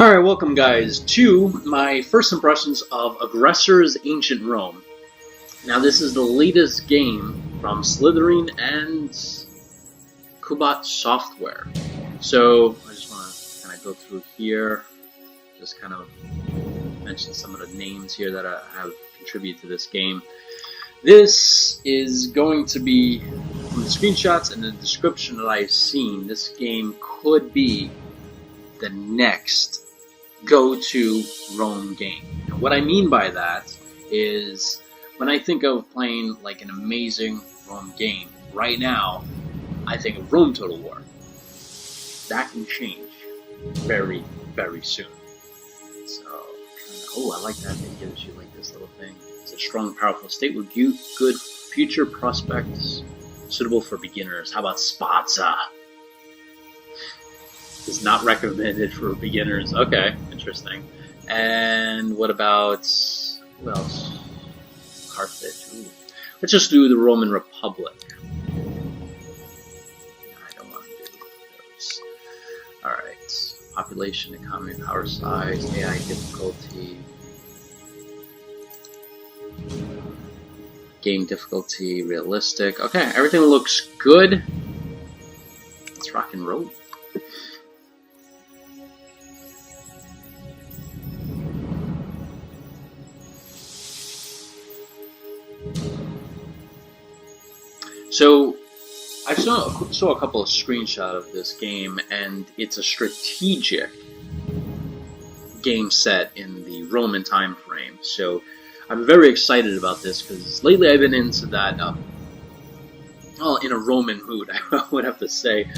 Alright, welcome guys to my first impressions of Aggressors Ancient Rome. Now this is the latest game from Slytherin and Kubat Software. So I just want to kind of go through here, just kind of mention some of the names here that have contributed to this game. This is going to be, from the screenshots and the description that I've seen, this game could be the next go-to Rome game. And what I mean by that is, when I think of playing like an amazing Rome game, right now, I think of Rome Total War. That can change very, very soon. So, oh, I like that. It gives you like this little thing. It's a strong, powerful state with good future prospects, suitable for beginners. How about Sparta? Is not recommended for beginners. Okay, interesting. And what about, who else? Carthage. Ooh. Let's just do the Roman Republic. I don't want to do those. Alright. Population, economy, power size, AI difficulty. Game difficulty, realistic. Okay, everything looks good. Let's rock and roll. So, I saw a couple of screenshots of this game, and it's a strategic game set in the Roman time frame. So, I'm very excited about this, because lately I've been into that, well, in a Roman mood, I would have to say.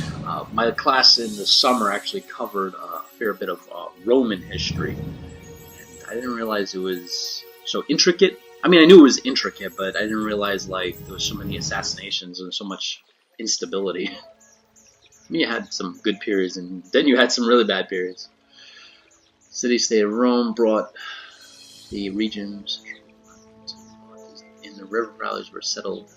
My class in the summer actually covered a fair bit of Roman history, and I didn't realize it was so intricate. I mean, I knew it was intricate, but I didn't realize like there was so many assassinations and so much instability. I mean, you had some good periods, and then you had some really bad periods. City-state of Rome brought the regions in the river valleys were settled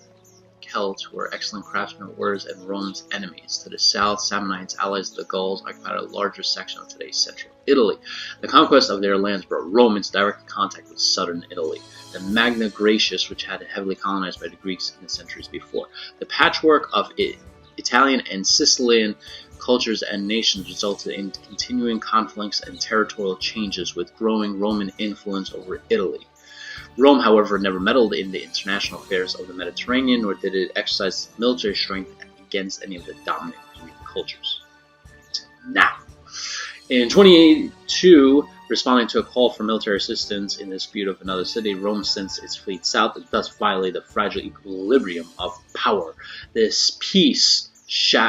Celts, who were excellent craftsmen, warriors, and Rome's enemies. To the south, Samnites, allies of the Gauls, occupied a larger section of today's central Italy. The conquest of their lands brought Romans direct contact with southern Italy. The Magna Graecia, which had heavily colonized by the Greeks in the centuries before. The patchwork of Italian and Sicilian cultures and nations resulted in continuing conflicts and territorial changes with growing Roman influence over Italy. Rome, however, never meddled in the international affairs of the Mediterranean, nor did it exercise military strength against any of the dominant Greek cultures. Now, in 2082, responding to a call for military assistance in the dispute of another city, Rome sends its fleet south and thus violate the fragile equilibrium of power. This peace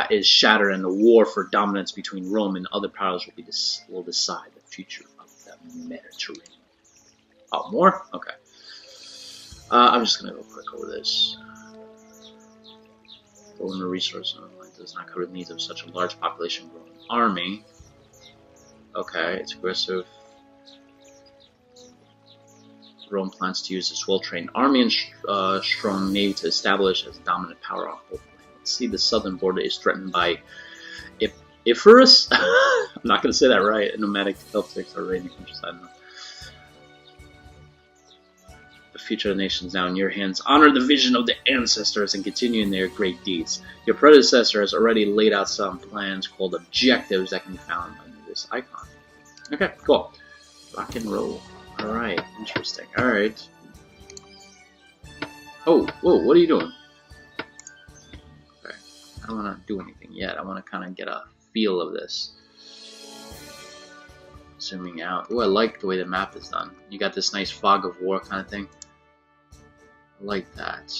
is shattered, and the war for dominance between Rome and other powers will decide the future of the Mediterranean. Oh, more? Okay. I'm just going to go quick over this. Roman resource does not cover the needs of such a large population growing army. Okay, it's aggressive. Rome plans to use its well-trained army and strong navy to establish as a dominant power on both lands. Let's see, the southern border is threatened by Iphorus. I'm not going to say that right. Nomadic Celtics are raiding countryside. The future of the nations now in your hands. Honor the vision of the ancestors and continue in their great deeds. Your predecessor has already laid out some plans called objectives that can be found under this icon. Okay, cool. Rock and roll. Alright, interesting. Alright. Oh, whoa, what are you doing? Okay, I don't want to do anything yet. I want to kind of get a feel of this. Zooming out. Oh, I like the way the map is done. You got this nice fog of war kind of thing. I like that.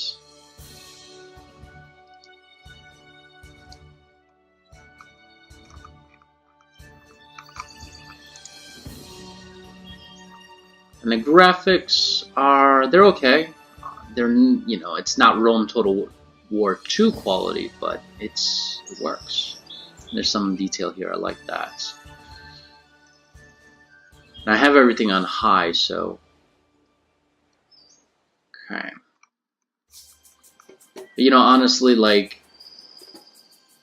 And the graphics they're okay. They're, you know, it's not Rome Total War 2 quality, but it works. There's some detail here, I like that. And I have everything on high, so okay. But, you know, honestly, like,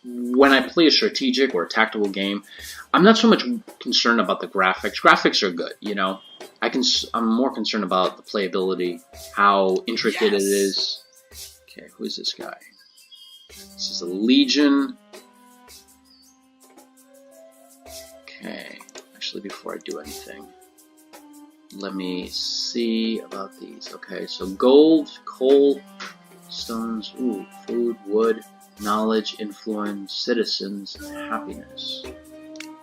when I play a strategic or a tactical game, I'm not so much concerned about the graphics. Graphics are good, you know. I'm more concerned about the playability, how intricate it is. Okay, who is this guy? This is a Legion. Okay, actually, before I do anything, let me see about these. Okay, so gold, coal, stones, ooh, food, wood, knowledge, influence, citizens, happiness.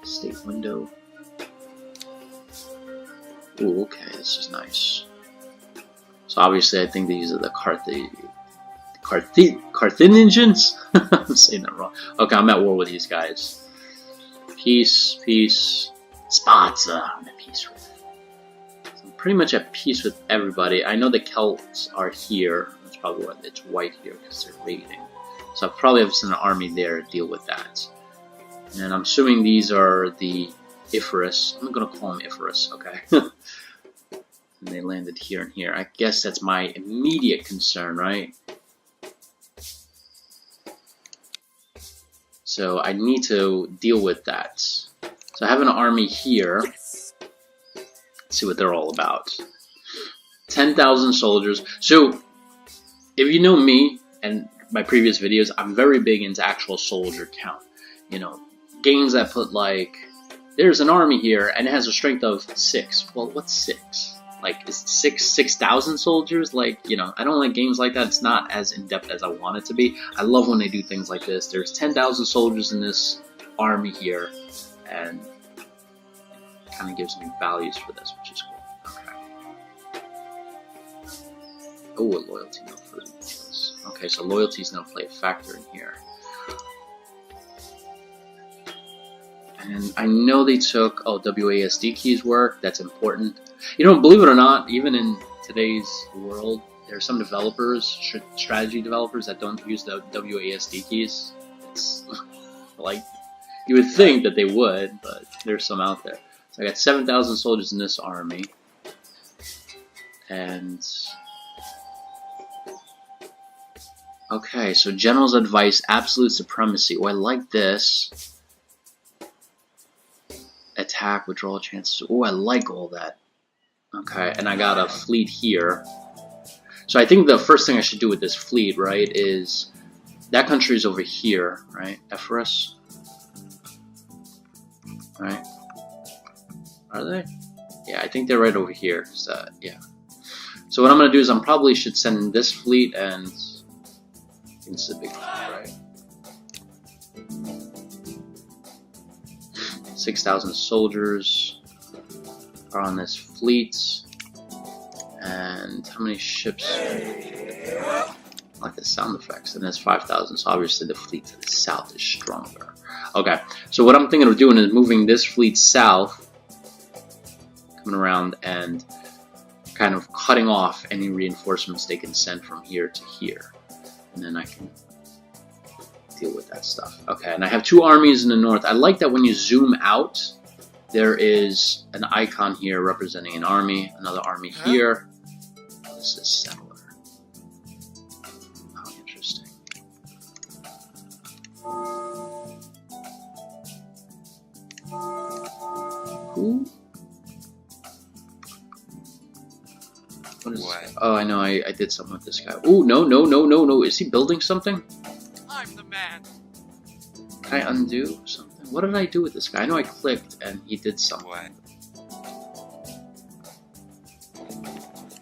State window. Ooh, okay, this is nice. So obviously I think these are the Carthaginians? I'm saying that wrong. Okay, I'm at war with these guys. Peace, peace. Sparta, I'm at peace with. So I'm pretty much at peace with everybody. I know the Celts are here. That's probably why it's white here, because they're raiding. So I'll probably have to send an army there to deal with that. And I'm assuming these are the Aggressors. I'm going to call them Aggressors, okay. And they landed here and here. I guess that's my immediate concern, right? So I need to deal with that. So I have an army here. Let's see what they're all about. 10,000 soldiers. So if you know me and my previous videos, I'm very big into actual soldier count. You know, games that put like, there's an army here and it has a strength of 6. Well, what's 6? Like, is 6,000 soldiers? Like, you know, I don't like games like that. It's not as in-depth as I want it to be. I love when they do things like this. There's 10,000 soldiers in this army here, and it kind of gives me values for this, which is cool. Okay. Oh, a loyalty note for these. Okay, so loyalties now play a factor in here. And I know they took, oh, WASD keys work. That's important. You know, believe it or not, even in today's world, there are some developers, strategy developers, that don't use the WASD keys. It's like, you would think that they would, but there's some out there. So I got 7,000 soldiers in this army. And okay, so general's advice, absolute supremacy. Oh, I like this. Attack, withdrawal chances. Oh, I like all that. Okay, and I got a fleet here. So I think the first thing I should do with this fleet, right, is that country is over here, right? Aggressors, right? Are they? Yeah, I think they're right over here. So, yeah. So what I'm gonna do is I probably should send this fleet, and it's a big fleet, right? 6,000 soldiers are on this fleet, and how many ships? I like the sound effects, and that's 5,000, so obviously the fleet to the south is stronger. Okay, so what I'm thinking of doing is moving this fleet south, coming around and kind of cutting off any reinforcements they can send from here to here, and then I can deal with that stuff. Okay, and I have 2 armies in the north. I like that when you zoom out, there is an icon here representing an army, another army here. Oh, this is settler. Oh, interesting. Who? What is? What? Oh, I know. I did something with this guy. Oh, no! Is he building something? I'm the man. Can I undo something? What did I do with this guy? I know I clicked and he did something.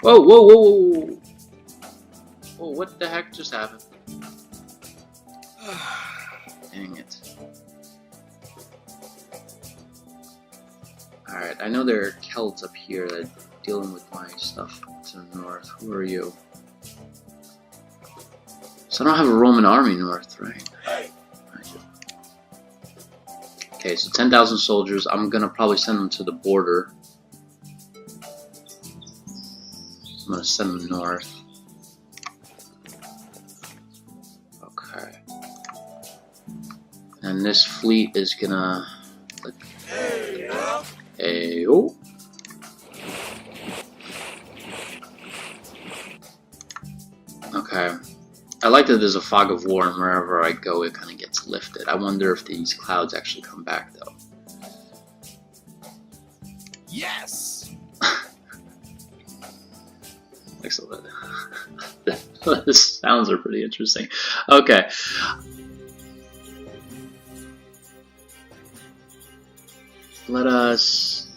What? Whoa! Oh, what the heck just happened? Dang it. Alright, I know there are Celts up here that are dealing with my stuff to the north. Who are you? So I don't have a Roman army north, right? Okay, so 10,000 soldiers. I'm gonna probably send them to the border. I'm gonna send them north. Okay. And this fleet is gonna... Hey-oh. Okay. I like that there's a fog of war, and wherever I go, it kind of gets lifted. I wonder if these clouds actually come back, though. Yes! Excellent. The sounds are pretty interesting. Okay. Let us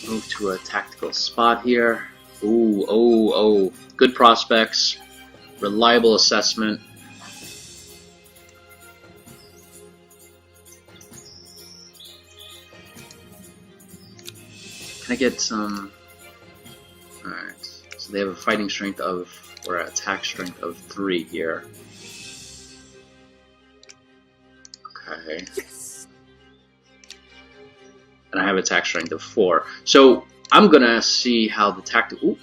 move to a tactical spot here. Ooh, oh. Good prospects. Reliable assessment. Can I get some... Alright. So they have a fighting strength of, or an attack strength of 3 here. Okay. Yes. And I have attack strength of 4. So I'm gonna see how the tactic. Oh,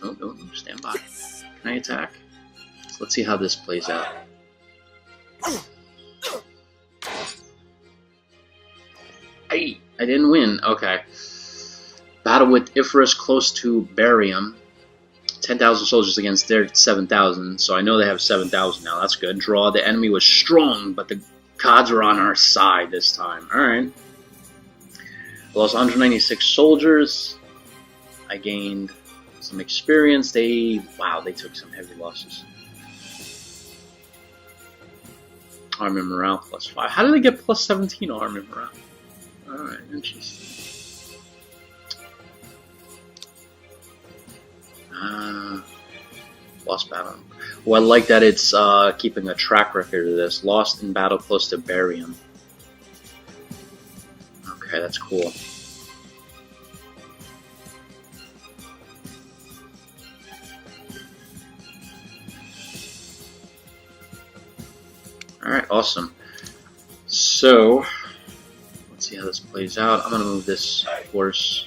no, stand by. Yes. Can I attack? So let's see how this plays out. Hey, I didn't win. Okay. Battle with Icarus close to Barium. 10,000 soldiers against their 7,000. So I know they have 7,000 now. That's good. Draw. The enemy was strong, but the gods were on our side this time. Alright. Lost 196 soldiers. I gained some experience. Wow, they took some heavy losses. Army morale plus 5. How did they get plus 17 army morale? Alright, interesting. Lost battle. Well, I like that it's keeping a track record of this. Lost in battle close to Barium. Okay, that's cool. Alright, awesome. So, let's see how this plays out. I'm going to move this force.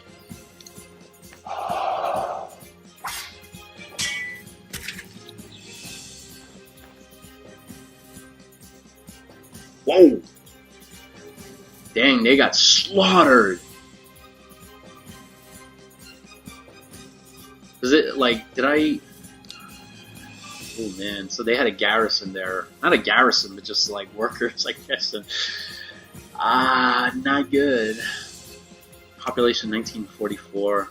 Whoa! Dang, they got slaughtered. Is it like, did I... Oh man, so they had a garrison there. Not a garrison, but just like workers, I guess. And, not good. Population 1944.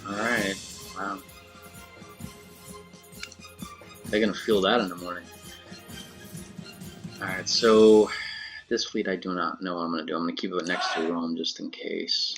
Alright, wow. They're gonna feel that in the morning. Alright, so this fleet I do not know what I'm gonna do. I'm gonna keep it next to Rome just in case.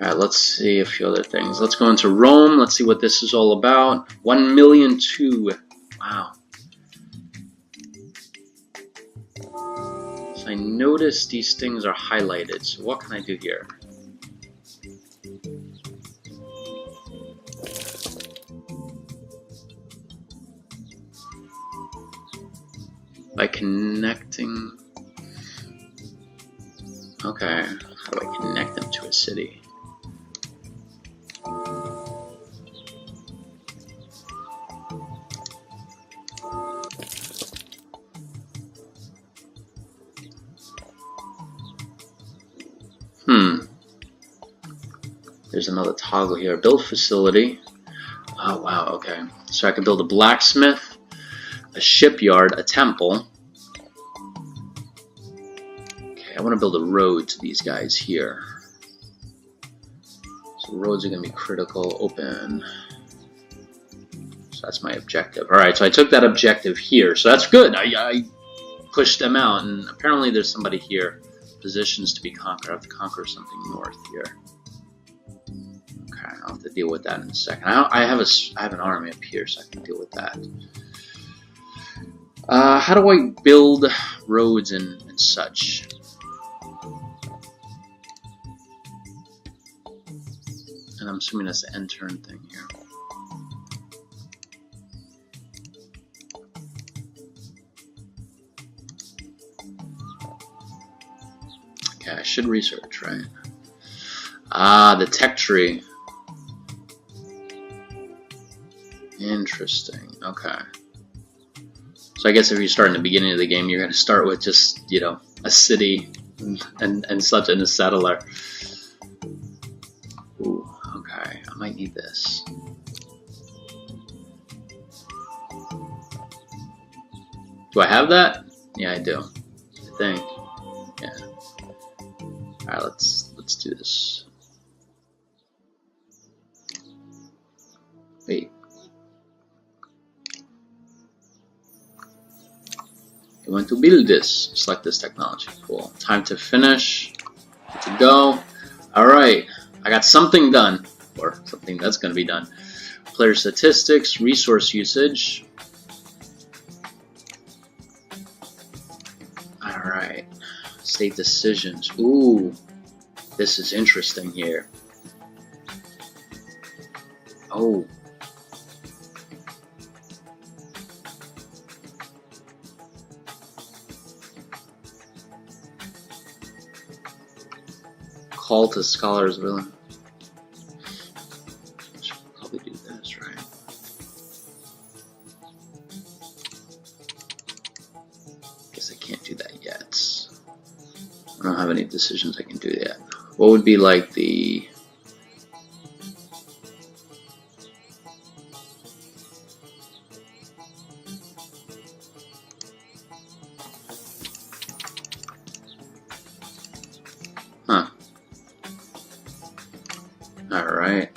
Alright, let's see a few other things. Let's go into Rome. Let's see what this is all about. 1,000,002. Wow. So I notice these things are highlighted. So what can I do here? By connecting... Okay, how do I connect them to a city? There's another toggle here. Build facility. Oh, wow, okay. So I can build a blacksmith, a shipyard, a temple. Okay, I want to build a road to these guys here. So roads are going to be critical. Open. So that's my objective. Alright, so I took that objective here. So that's good. I pushed them out. And apparently there's somebody here. Positions to be conquered. I have to conquer something north here. Okay, I'll have to deal with that in a second. I have an army up here, so I can deal with that. How do I build roads and such? And I'm assuming that's the end turn thing here. Okay, I should research, right? Ah, the tech tree. Interesting. Okay. So I guess if you start in the beginning of the game, you're going to start with just, you know, a city and such, and a settler. Ooh, okay. I might need this. Do I have that? Yeah, I do. I think. Yeah. Alright, let's do this. Wait. You want to build this. Select this technology. Cool. Time to finish. Good to go. Alright. I got something done. Or something that's going to be done. Player statistics, resource usage. Alright. State decisions. Ooh. This is interesting here. Oh. Call to scholars willing. Should probably do this, right? Guess I can't do that yet. I don't have any decisions I can do yet. What would be like the... Huh. Alright.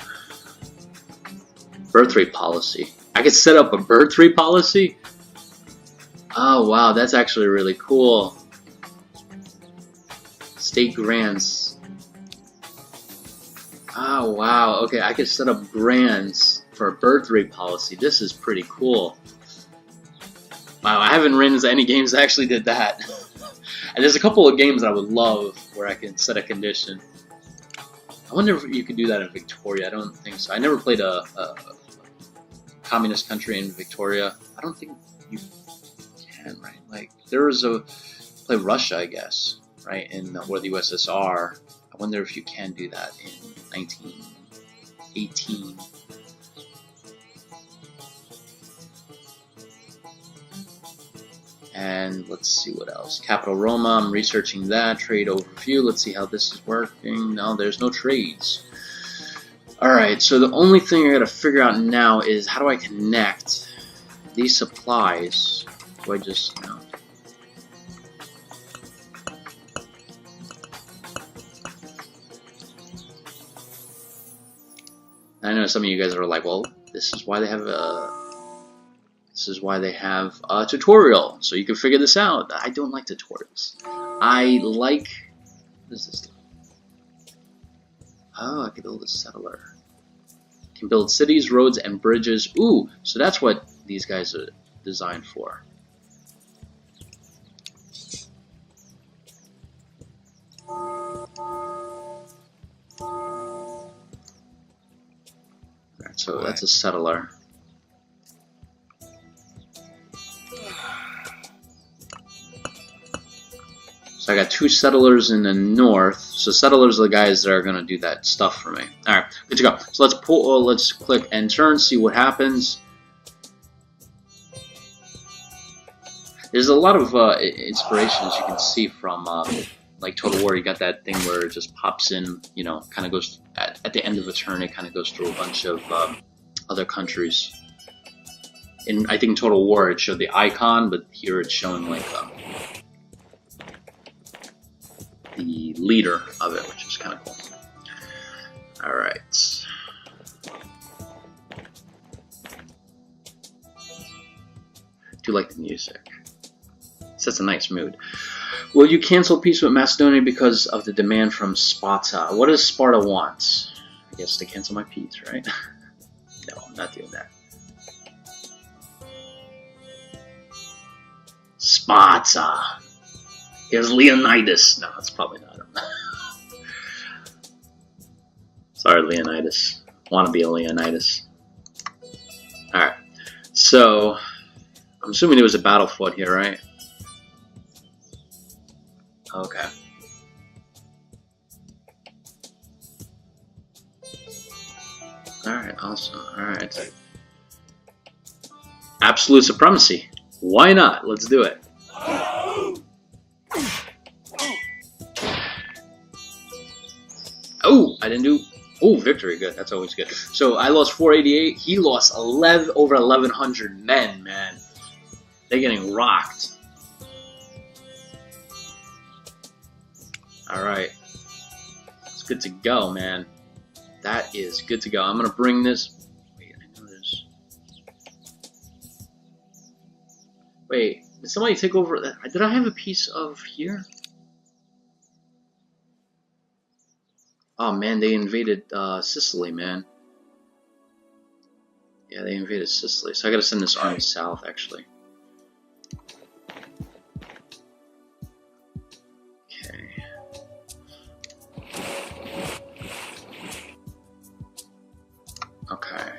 Birth rate policy. I could set up a birth rate policy? Oh wow, that's actually really cool. State grants. Oh wow, okay, I could set up grants for a birth rate policy. This is pretty cool. Wow, I haven't ran into any games that actually did that. And there's a couple of games I would love where I can set a condition. I wonder if you could do that in Victoria. I don't think so. I never played a communist country in Victoria. I don't think you can, right? Like, there was a... Play Russia, I guess, right? In or the USSR. I wonder if you can do that in 1918. And let's see what else. Capital Roma, I'm researching that. Trade overview, let's see how this is working. No, there's no trades. Alright, so the only thing I gotta figure out now is how do I connect these supplies? Do I just, you know... I know some of you guys are like, well, this is why they have a tutorial, so you can figure this out. I don't like tutorials. I like... What is this? Oh, I can build a settler. Can build cities, roads, and bridges. Ooh, so that's what these guys are designed for. Alright, so that's a settler. So I got 2 settlers in the north. So settlers are the guys that are gonna do that stuff for me. All right, good to go. So let's pull. Let's click enter and see what happens. There's a lot of inspirations you can see from like Total War. You got that thing where it just pops in. You know, kind of goes at the end of a turn. It kind of goes through a bunch of other countries. In I think Total War it showed the icon, but here it's showing like. The leader of it, which is kind of cool. Alright. Do like the music. Sets a nice mood. Will you cancel peace with Macedonia because of the demand from Sparta? What does Sparta want? I guess to cancel my peace, right? No, I'm not doing that. Sparta! Here's Leonidas. No, that's probably not him. Sorry, Leonidas. Want to be a Leonidas. Alright. So, I'm assuming there was a battle fought here, right? Okay. Alright, awesome. Alright. Absolute supremacy. Why not? Let's do it. Oh, I didn't do... Oh, victory. Good. That's always good. So I lost 488. He lost over 1,100 men, man. They're getting rocked. Alright. It's good to go, man. That is good to go. I'm going to bring this... Wait, I know this. Wait, did somebody take over... Did I have a piece of here? Oh, man, they invaded Sicily, man. Yeah, they invaded Sicily. So I got to send this army south, actually. Okay. Okay.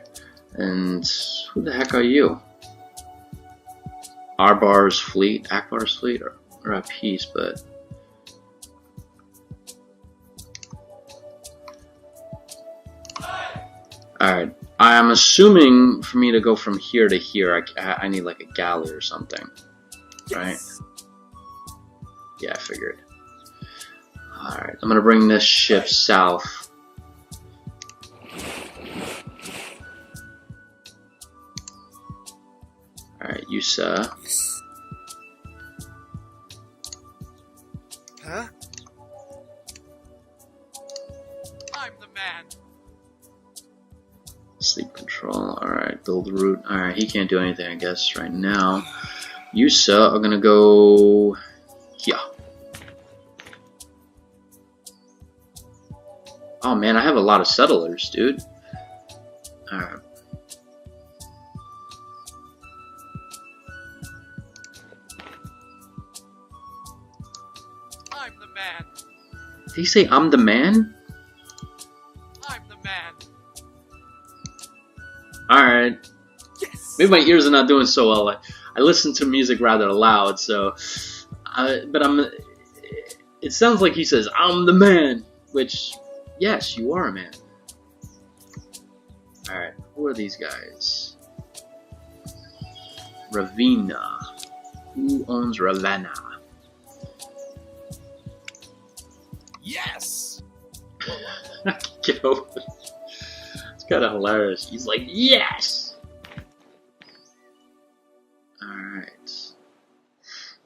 And who the heck are you? Akbar's fleet, or a piece, but... Alright, I'm assuming for me to go from here to here, I need like a galley or something, right? Yeah, I figured. Alright, I'm gonna bring this ship south. Alright, you sir. Huh? I'm the man. Sleep control. Alright, build route. Alright, he can't do anything, I guess, right now. You, sir, are gonna go here. Oh man, I have a lot of settlers, dude. Alright. I'm the man. Did he say I'm the man? I'm the man. Alright. Yes. Maybe my ears are not doing so well. I listen to music rather loud, so... but it sounds like he says, I'm the man. Which, yes, you are a man. Alright, who are these guys? Ravenna. Who owns Ravenna? Yes. Get over it. It's kind of hilarious. He's like, yes! Alright.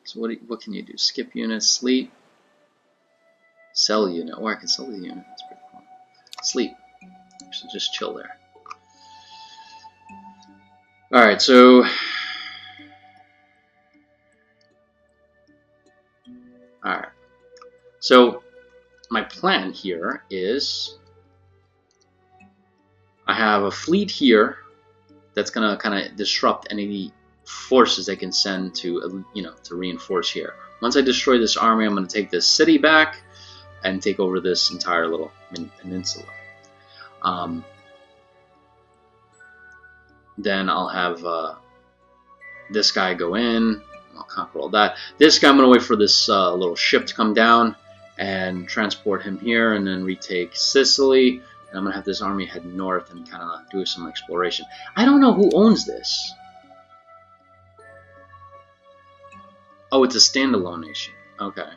So what can you do? Skip unit, sleep, sell unit. Oh, I can sell the unit. That's pretty cool. Sleep. So just chill there. Alright, so... Alright. So, my plan here is... I have a fleet here that's gonna kind of disrupt any forces I can send to, to reinforce here. Once I destroy this army, I'm gonna take this city back and take over this entire little peninsula. Then I'll have this guy go in. I'll conquer all that. This guy, I'm gonna wait for this little ship to come down and transport him here, and then retake Sicily. And I'm gonna have this army head north and kind of do some exploration. I don't know who owns this. Oh, it's a standalone nation. Okay.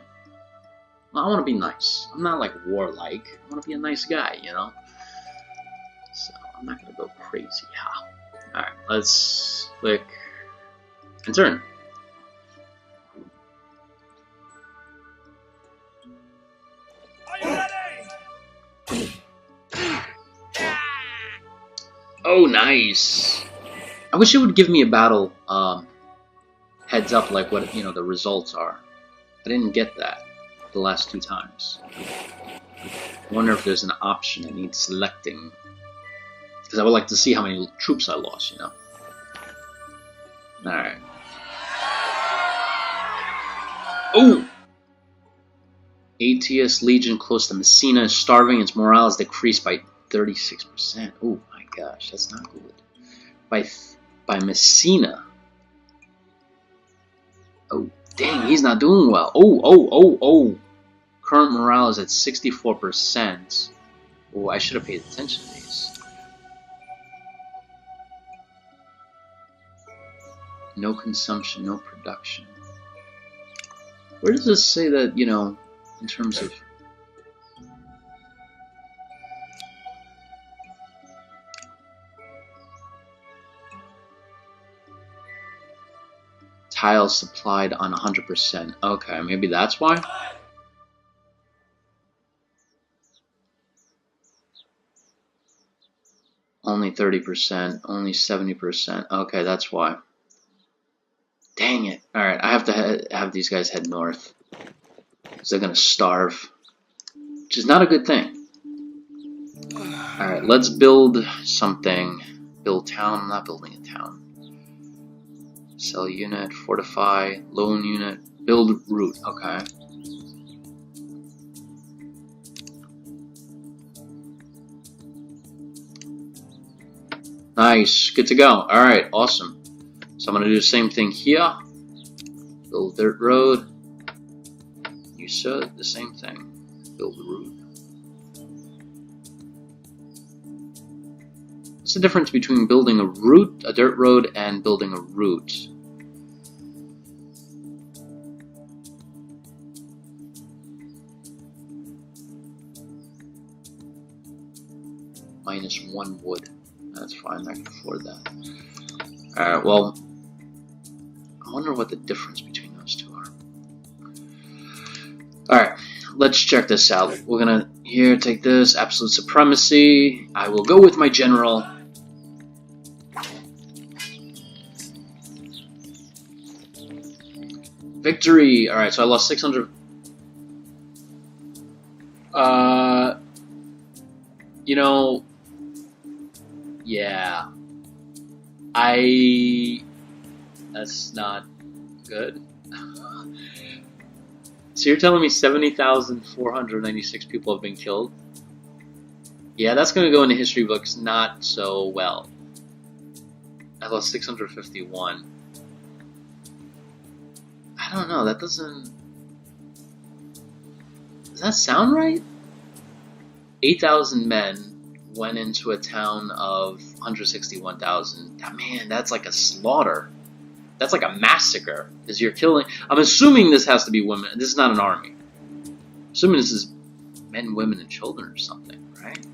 Well, I want to be nice. I'm not like warlike. I want to be a nice guy, you know. So I'm not gonna go crazy. Yeah. All right. Let's click and turn. Are you ready? Oh, nice. I wish it would give me a battle heads up, like what the results are. I didn't get that the last 2 times. I wonder if there's an option that needs selecting, because I would like to see how many troops I lost. You know. All right. Oh. ATS Legion close to Messina is starving. Its morale is decreased by 36%. Oh my gosh, that's not good. By Messina. Oh, dang, he's not doing well. Oh. Current morale is at 64%. Oh, I should have paid attention to these. No consumption, no production. Where does this say that, you know, in terms of... Tiles supplied on 100%. Okay, maybe that's why? Only 30%, only 70%. Okay, that's why. Dang it. Alright, I have to have these guys head north. Because they're going to starve. Which is not a good thing. Alright, let's build something. Build town. I'm not building a town. Sell unit, fortify, loan unit, build route. Okay. Nice. Good to go. Alright, awesome. So I'm going to do the same thing here. Build dirt road. You said the same thing. Build route. What's the difference between building a route, a dirt road, and building a route? -1 wood. That's fine, I can afford that. Alright, well, I wonder what the difference between those two are. Alright, let's check this out. We're gonna, here, take this, absolute supremacy. I will go with my general. Victory! Alright, so I lost 600. You know, yeah. That's not good. So you're telling me 70,496 people have been killed? Yeah, that's going to go into history books not so well. I lost 651. I don't know, that doesn't... Does that sound right? 8,000 men went into a town of 161,000. Man, that's like a slaughter. That's like a massacre. Because you're killing... I'm assuming this has to be women. This is not an army. I'm assuming this is men, women, and children or something, right?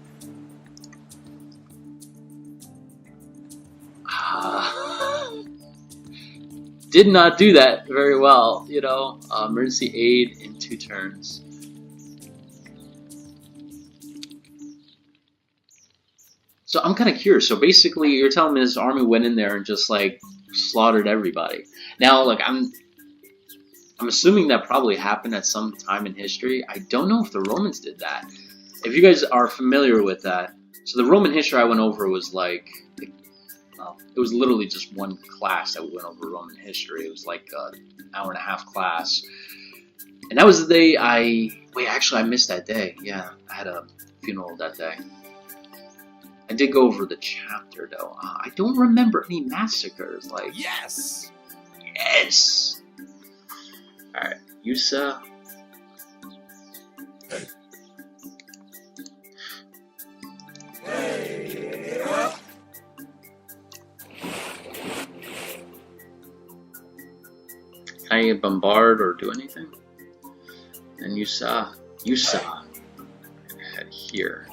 Did not do that very well, you know. Emergency aid in 2 turns. So I'm kind of curious. So basically, you're telling me this army went in there and just like slaughtered everybody. Now, like I'm assuming that probably happened at some time in history. I don't know if the Romans did that. If you guys are familiar with that, so the Roman history I went over was like, well, it was literally just one class that we went over Roman history. It was like an hour-and-a-half class, and that was the day I missed that day. Yeah, I had a funeral that day. I did go over the chapter though. I don't remember any massacres. Like Yes! yes. All right, Yusa. Can I bombard or do anything? And Yusa. Head here.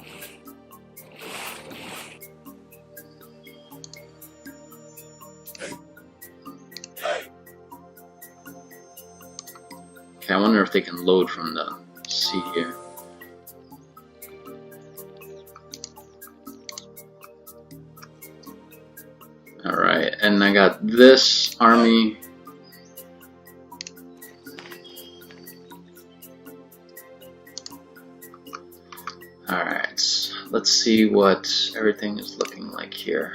Okay, I wonder if they can load from the sea here. Alright, and I got this army. Alright, let's see what everything is looking like here.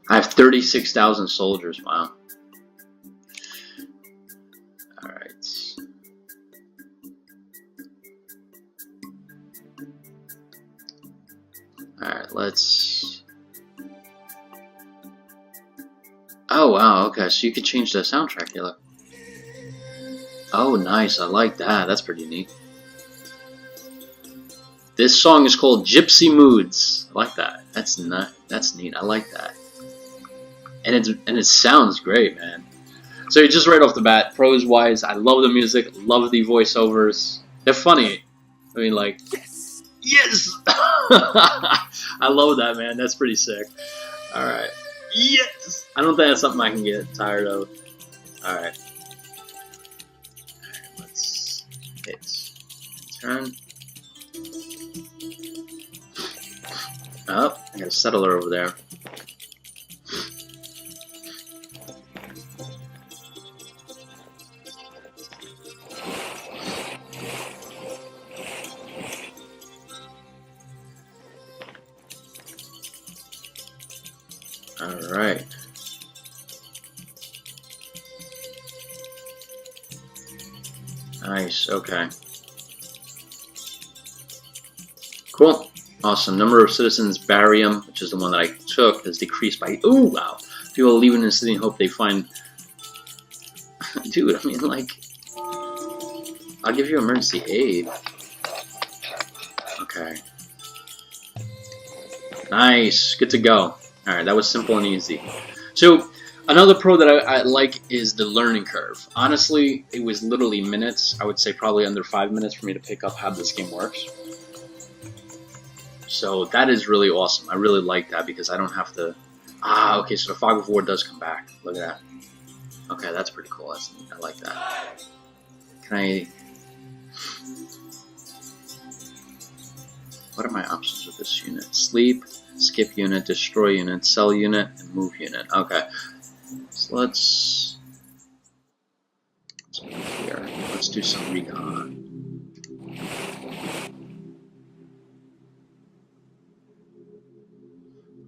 I have 36,000 soldiers, wow. Alright. Alright, let's... Oh, wow, okay, so you can change the soundtrack here, look. Oh, nice. I like that. That's pretty neat. This song is called Gypsy Moods. I like that. That's neat. I like that. And it sounds great, man. So just right off the bat, prose wise, I love the music, love the voiceovers. They're funny. I mean, like, yes. I love that, man. That's pretty sick. All right. Yes. I don't think that's something I can get tired of. All right. Let's hit turn. Oh, I got a settler over there. Alright. Nice, okay. Cool. Awesome. Number of citizens, barium, which is the one that I took, has decreased by... Ooh, wow. People leaving the city and hope they find... Dude, I mean, like... I'll give you emergency aid. Okay. Nice. Good to go. Alright, that was simple and easy. So, another pro that I like is the learning curve. Honestly, it was literally minutes. I would say probably under 5 minutes for me to pick up how this game works. So that is really awesome. I really like that because I don't have to... Ah, okay, so the Fog of War does come back. Look at that. Okay, that's pretty cool. I like that. Can I... What are my options with this unit? Sleep, skip unit, destroy unit, sell unit, and move unit. Okay. So let's move here. Let's do some recon.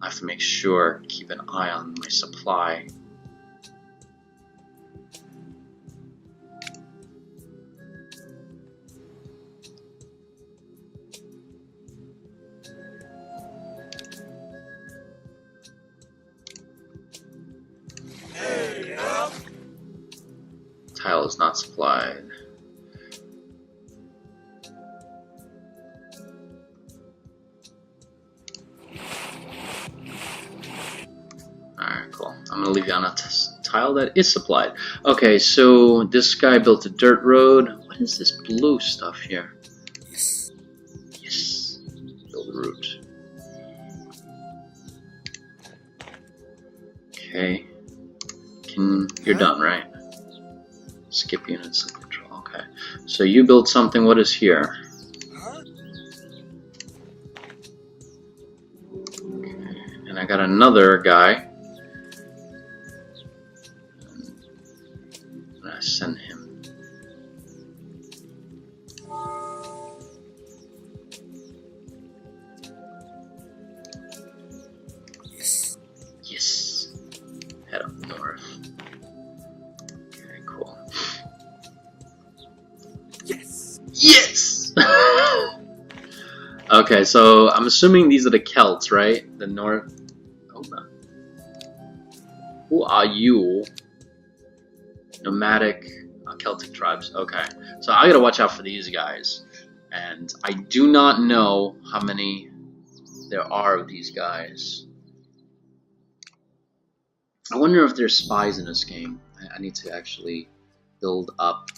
I have to make sure, keep an eye on my supply. Tile is not supplied. Alright, cool. I'm gonna leave you on a tile that is supplied. Okay, so this guy built a dirt road. What is this blue stuff here? Yes. Yes. Build a route. Okay. You're done, right? Skip units and control. Okay. So you build something. What is here? Okay. And I got another guy. I'm gonna send him. Yes. Yes. Head up north. Yes! Okay, so I'm assuming these are the Celts, right? The North... Hold on. Who are you? Nomadic Celtic tribes. Okay, so I gotta watch out for these guys. And I do not know how many there are of these guys. I wonder if there's spies in this game. I need to actually build up.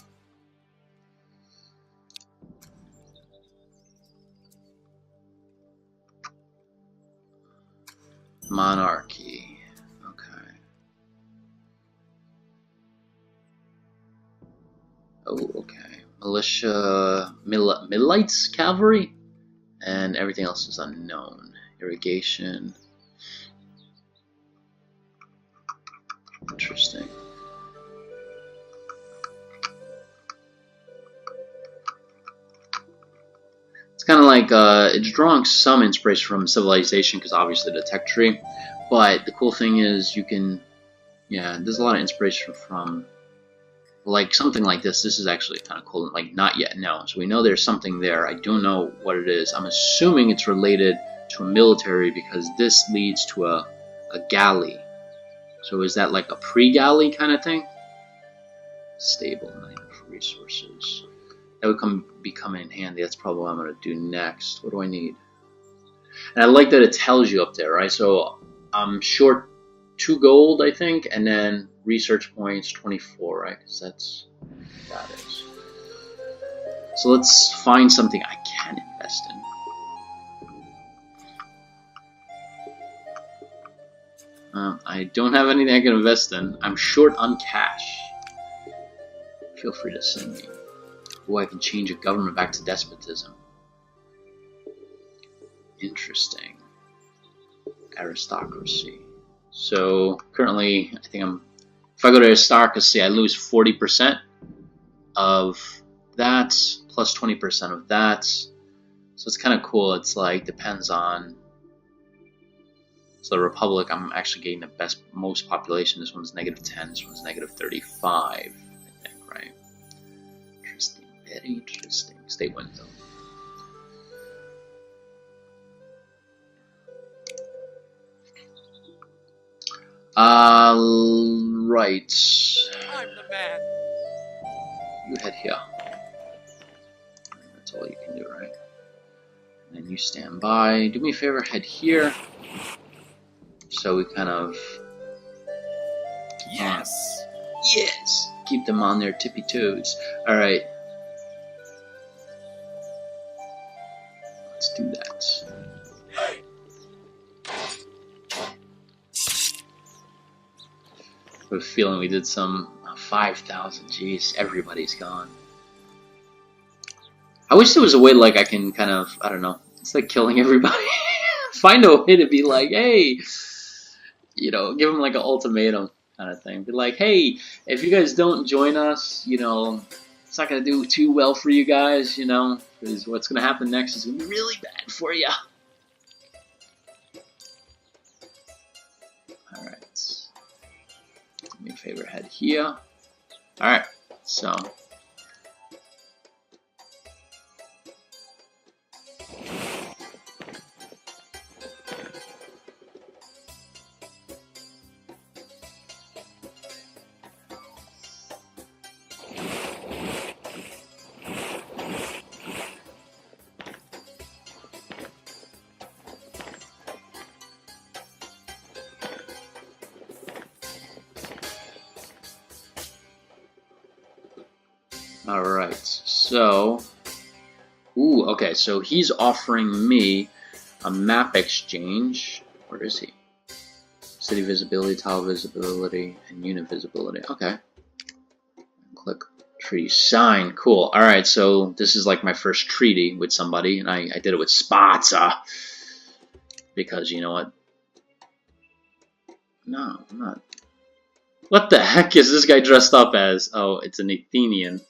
Monarchy. Okay. Oh, okay. Militia, Milites cavalry, and everything else is unknown. Irrigation. Interesting. Kind of like it's drawing some inspiration from Civilization because obviously the tech tree, but the cool thing is you can, yeah, there's a lot of inspiration from like something like this. This is actually kind of cool. Like not yet, no. So we know there's something there. I don't know what it is. I'm assuming it's related to a military because this leads to a galley. So is that like a pre-galley kind of thing? Stable 9 of resources. That would be coming in handy. That's probably what I'm going to do next. What do I need? And I like that it tells you up there, right? So I'm short 2 gold, I think, and then research points 24, right? Because that's what that is. So let's find something I can invest in. I don't have anything I can invest in. I'm short on cash. Feel free to send me. Oh, I can change a government back to despotism. Interesting. Aristocracy. So currently, I think if I go to aristocracy, I lose 40% of that, plus 20% of that. So it's kind of cool. It's like, depends on. So the Republic, I'm actually getting the most population. This one's -10, this one's -35, I think, right? Interesting, very interesting. State window. Right. I'm the man. You head here. That's all you can do, right? And then you stand by. Do me a favor, head here. So we kind of... Yes. Yes! Keep them on their tippy toes. Alright. Let's do that. I have a feeling we did some 5,000. Jeez, everybody's gone. I wish there was a way like I can kind of, I don't know, it's like killing everybody. Find a way to be like, hey, you know, give them like an ultimatum kind of thing. Be like, hey, if you guys don't join us, you know, it's not going to do too well for you guys, you know, because what's going to happen next is going to be really bad for you. Alright. Do me a favor, head here. Alright, so. Alright, so, ooh, okay, so he's offering me a map exchange. Where is he? City visibility, tile visibility, and unit visibility. Okay. Click treaty sign. Cool. Alright, so this is like my first treaty with somebody, and I did it with Sparta. Because, you know what? No, I'm not. What the heck is this guy dressed up as? Oh, it's an Athenian.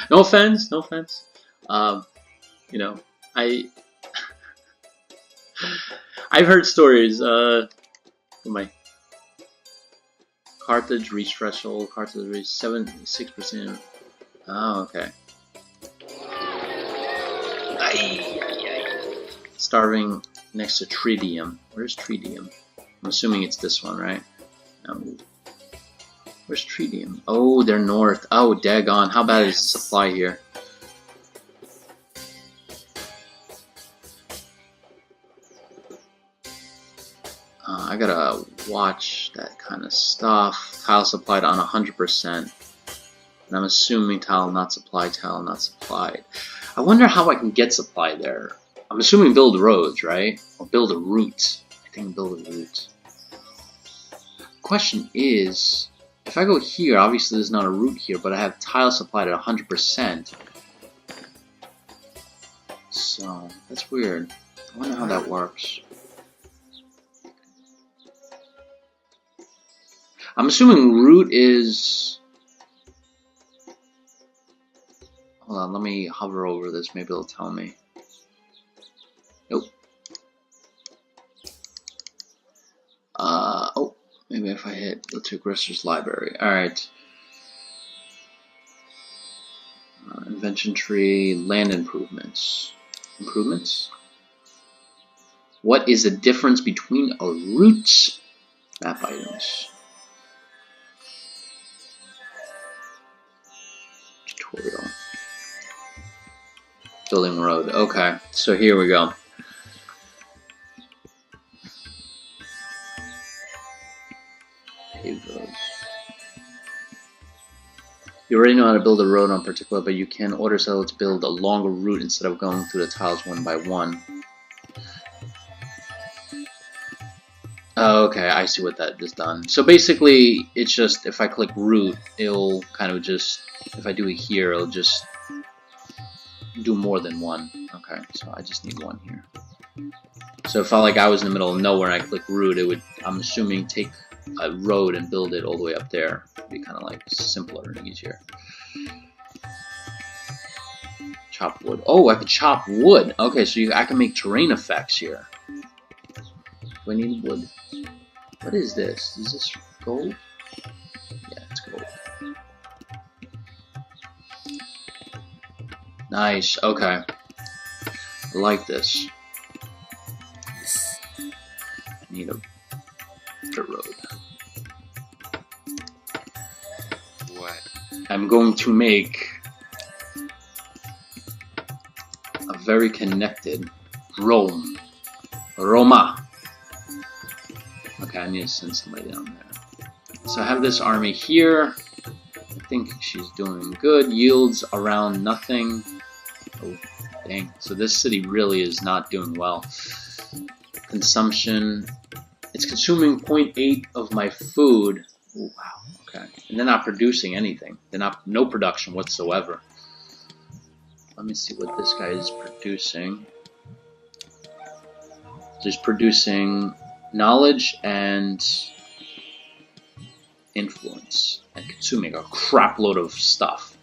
No offense, no offense. You know, I've heard stories. My Carthage reached threshold. Carthage reached 76%. Oh, okay. Starving next to Tridium. Where's Tridium? I'm assuming it's this one, right? Where's Tridium? Oh, they're north. Oh, daggone. How bad is the supply here? I gotta watch that kind of stuff. Tile supplied on 100%. And I'm assuming tile not supplied, tile not supplied. I wonder how I can get supply there. I'm assuming build roads, right? Or build a route. I think build a route. Question is, if I go here, obviously there's not a route here, but I have tile supplied at 100%. So, that's weird. I wonder how that works. I'm assuming route is... Hold on, let me hover over this. Maybe it'll tell me. Nope. Oh. Maybe if I hit the Aggressors library. Alright. Invention tree, land improvements. Improvements? What is the difference between a route? Map items. tutorial. Building road. Okay, so here we go. Paved roads. You already know how to build a road on particular, but you can order settlers to build a longer route instead of going through the tiles one by one. Oh, okay, I see what that is done. So basically, it's just if I click route, it'll kind of just, if I do it here, it'll just do more than one. Okay, so I just need one here. So if I was in the middle of nowhere and I click route, it would, I'm assuming, take a road and build it all the way up there. It'd be kind of like simpler and easier. Chop wood. Oh, I can chop wood. Okay, so I can make terrain effects here. Do I need wood? What is this? Is this gold? Yeah, it's gold. Nice. Okay. I like this. I need a dirt road. What? I'm going to make a very connected Rome. Roma. Okay, I need to send somebody down there. So I have this army here. I think she's doing good. Yields around nothing. Oh, dang. So this city really is not doing well. Consumption. It's consuming 0.8 of my food. Oh, wow. Okay. And they're not producing anything. They're not, no production whatsoever. Let me see what this guy is producing. He's producing knowledge and influence, and consuming a crap load of stuff.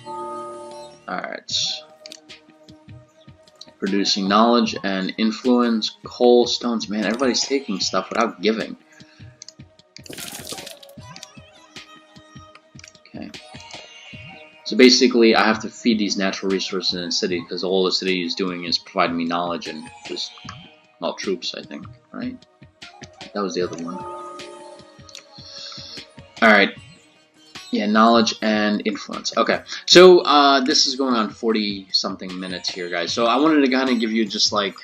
Alright. Producing knowledge and influence, coal, stones. Man, everybody's taking stuff without giving. Okay. So basically, I have to feed these natural resources in the city because all the city is doing is providing me knowledge and just, well, troops, I think, right? That was the other one. Alright. Yeah, knowledge and influence. Okay, so this is going on 40-something minutes here, guys. So I wanted to kind of give you just like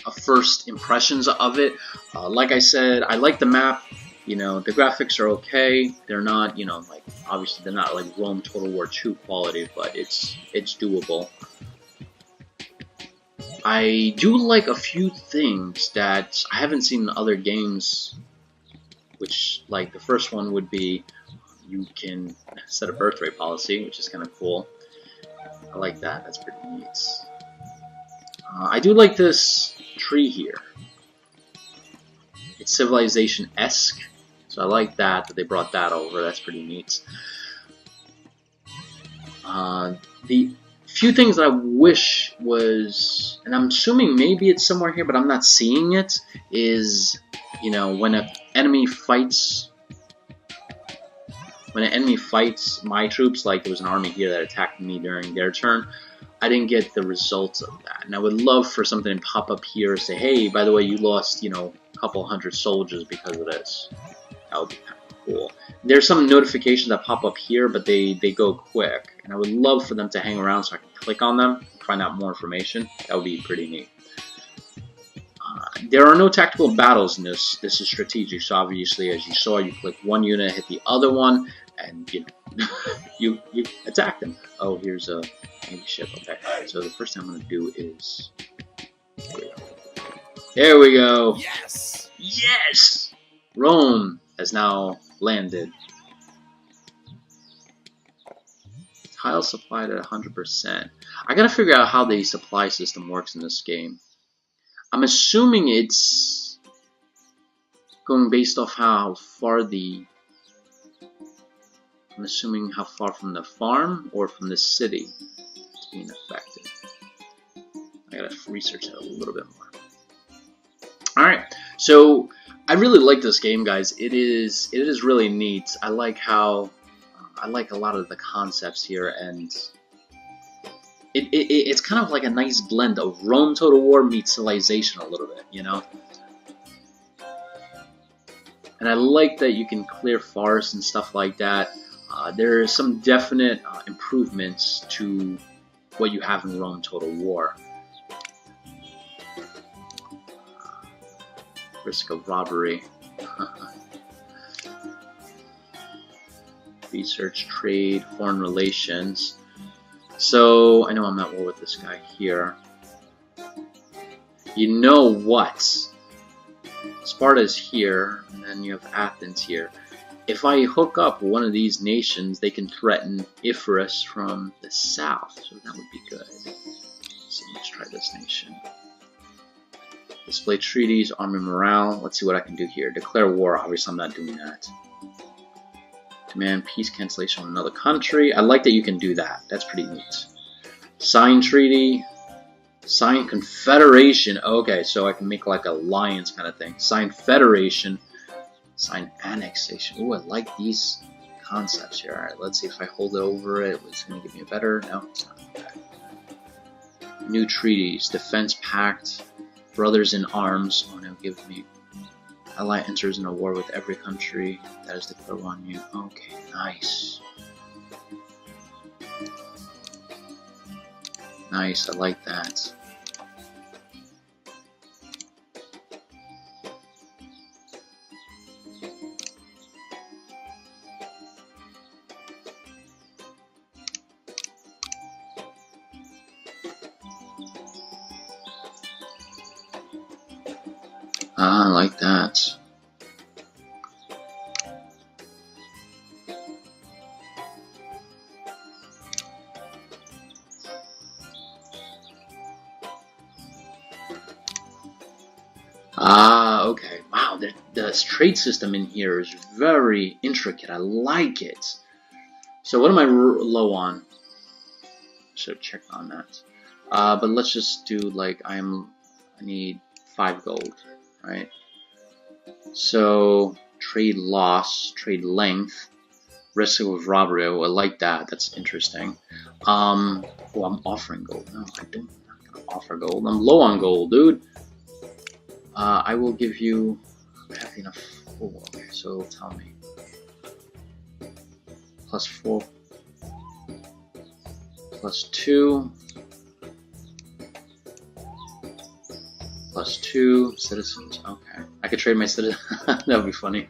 a first impressions of it. Like I said, I like the map. You know, the graphics are okay. They're not, you know, like, obviously they're not like Rome Total War 2 quality, but it's doable. I do like a few things that I haven't seen in other games, which, like, the first one would be you can set a birth rate policy, which is kind of cool. I like that. That's pretty neat. I do like this tree here. It's civilization-esque. So I like that they brought that over. That's pretty neat. The few things that I wish was, and I'm assuming maybe it's somewhere here, but I'm not seeing it, is, you know, when an enemy fights my troops, like there was an army here that attacked me during their turn, I didn't get the results of that. And I would love for something to pop up here and say, hey, by the way, you lost, you know, a couple hundred soldiers because of this. That would be kind of cool. There's some notifications that pop up here, but they go quick. And I would love for them to hang around so I can click on them and find out more information. That would be pretty neat. There are no tactical battles in this. This is strategic, so obviously, as you saw, you click one unit, hit the other one, and you know, you attack them. Oh, here's a Navy ship. Okay, so the first thing I'm going to do is there we go. Yes. Yes. Rome has now landed. Tile supplied at 100%. I gotta figure out how the supply system works in this game. I'm assuming it's going based off how far the... I'm assuming how far from the farm or from the city it's being affected. I gotta research that a little bit more. Alright, so I really like this game, guys. It is really neat. I like how... I like a lot of the concepts here, and it's kind of like a nice blend of Rome Total War meets Civilization a little bit, you know? And I like that you can clear forests and stuff like that. There are some definite improvements to what you have in Rome Total War. Risk of robbery. Research, trade, foreign relations. So, I know I'm at war with this guy here. You know what? Sparta is here, and then you have Athens here. If I hook up one of these nations, they can threaten Epirus from the south, so that would be good. So let's try this nation. Display treaties, army morale. Let's see what I can do here. Declare war. Obviously, I'm not doing that. Demand peace cancellation with another country. I like that you can do that. That's pretty neat. Sign treaty. Sign confederation. Okay, so I can make like alliance kind of thing. Sign federation. Sign annexation. Oh, I like these concepts here. Alright, let's see if I hold it over it. It's going to give me a better. No, it's not. Okay. New treaties. Defense pact. Brothers in arms. Oh no, give me. Ally enters in a war with every country that is declared on you. Okay, nice. Nice, I like that. I like that. Okay. Wow, the trade system in here is very intricate. I like it. So what am I low on? Should have checked on that. But let's just do like I need 5 gold, right? So trade loss, trade length, risk of robbery. Oh, I like that. That's interesting. Oh, I'm offering gold. No, I don't. I'm not gonna offer gold. I'm low on gold, dude. I will give you. I have enough. Oh, okay, so tell me. +4, +2, +2 citizens. Okay, I could trade my citizen. That would be funny.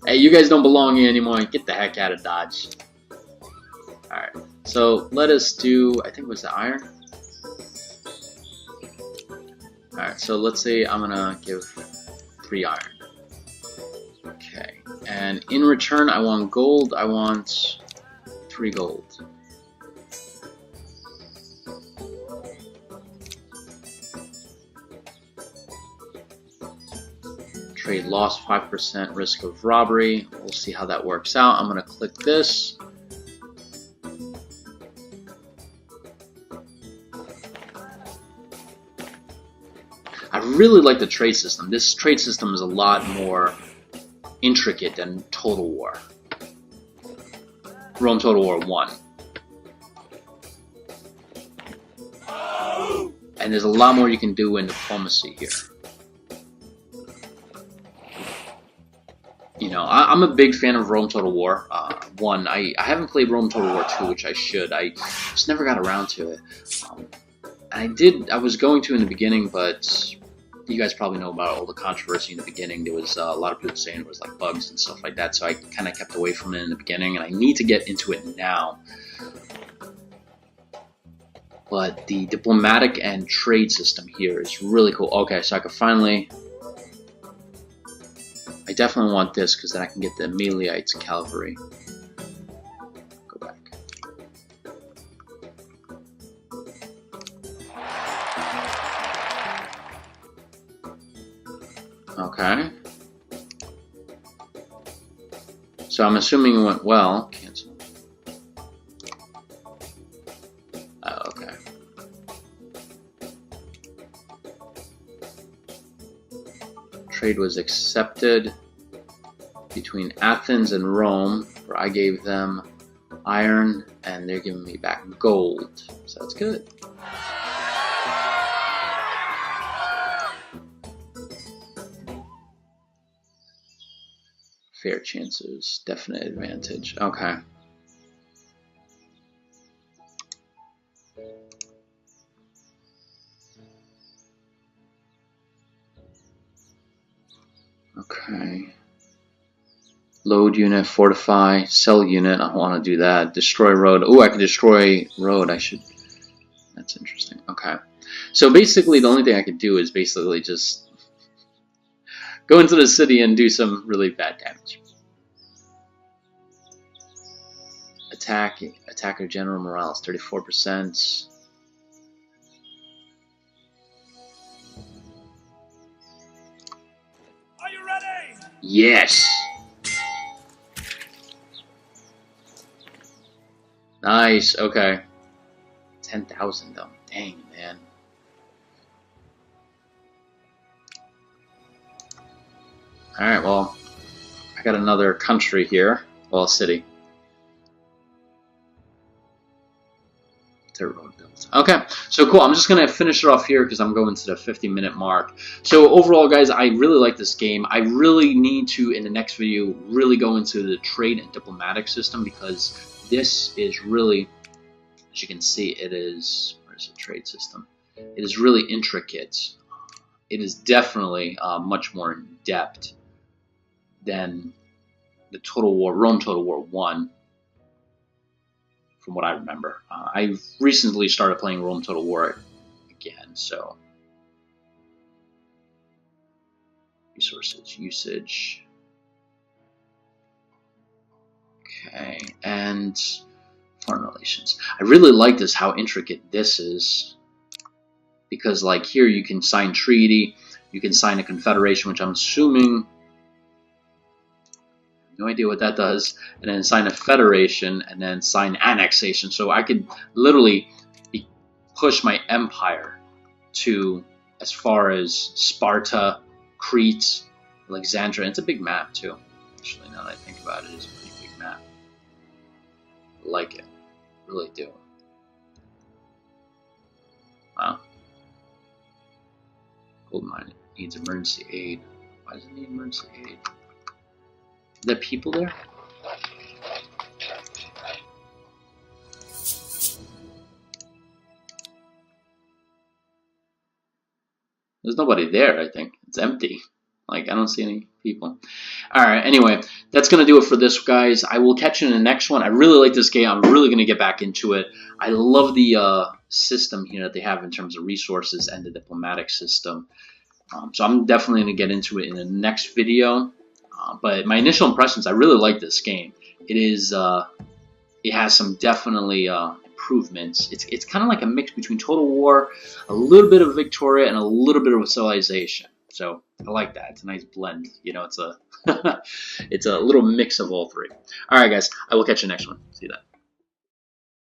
Hey, you guys don't belong here anymore. Get the heck out of Dodge. All right, so let us do. I think it was the iron. Alright, so let's say I'm gonna give 3 iron. Okay, and in return I want gold. I want 3 gold. Trade loss, 5% risk of robbery. We'll see how that works out. I'm gonna click this. I really like the trade system. This trade system is a lot more intricate than Total War. Rome Total War 1. And there's a lot more you can do in diplomacy here. You know, I'm a big fan of Rome Total War 1. I haven't played Rome Total War 2, which I should. I just never got around to it. I was going to in the beginning, but you guys probably know about all the controversy in the beginning. There was a lot of people saying it was like bugs and stuff like that, so I kind of kept away from it in the beginning, and I need to get into it now. But the diplomatic and trade system here is really cool. Okay, so I can finally... I definitely want this, because then I can get the Amelites cavalry. Go back. Okay. So I'm assuming it went well. Cancel. Oh, okay. Trade was accepted between Athens and Rome, where I gave them iron and they're giving me back gold. So that's good. Fair chances, definite advantage. Okay. Okay. Load unit, fortify, sell unit. I want to do that. Destroy road. Oh, I can destroy road. I should. That's interesting. Okay. So basically, the only thing I could do is basically just go into the city and do some really bad damage. Attacker general morale is 34%. Are you ready? Yes. Nice. Okay. 10,000 though. Dang, man. All right. Well, I got another country here. Well, city. Road built. Okay, so cool. I'm just gonna finish it off here because I'm going to the 50-minute mark. So overall, guys, I really like this game. I really need to, in the next video, really go into the trade and diplomatic system because this is really, as you can see, it is. Where's the trade system? It is really intricate. It is definitely much more in depth than the Total War, Rome Total War 1. From what I remember. I recently started playing Rome Total War again, so resources, usage. Okay, and foreign relations. I really like this, how intricate this is, because like here you can sign treaty, you can sign a confederation, which I'm assuming, no idea what that does, and then sign a federation, and then sign annexation. So I could literally push my empire to as far as Sparta, Crete, Alexandria. It's a big map too. Actually, now that I think about it, it's a pretty big map. I like it, really do. Wow. Gold mine needs emergency aid. Why does it need emergency aid? Are there people there? There's nobody there, I think. It's empty. Like, I don't see any people. Alright, anyway, that's going to do it for this, guys. I will catch you in the next one. I really like this game. I'm really going to get back into it. I love the system here that they have in terms of resources and the diplomatic system. So I'm definitely going to get into it in the next video. But my initial impressions, I really like this game. It is, it has some definitely improvements. It's kind of like a mix between Total War, a little bit of Victoria, and a little bit of Civilization. So I like that. It's a nice blend. You know, it's a it's a little mix of all three. All right, guys. I will catch you next one. See you then.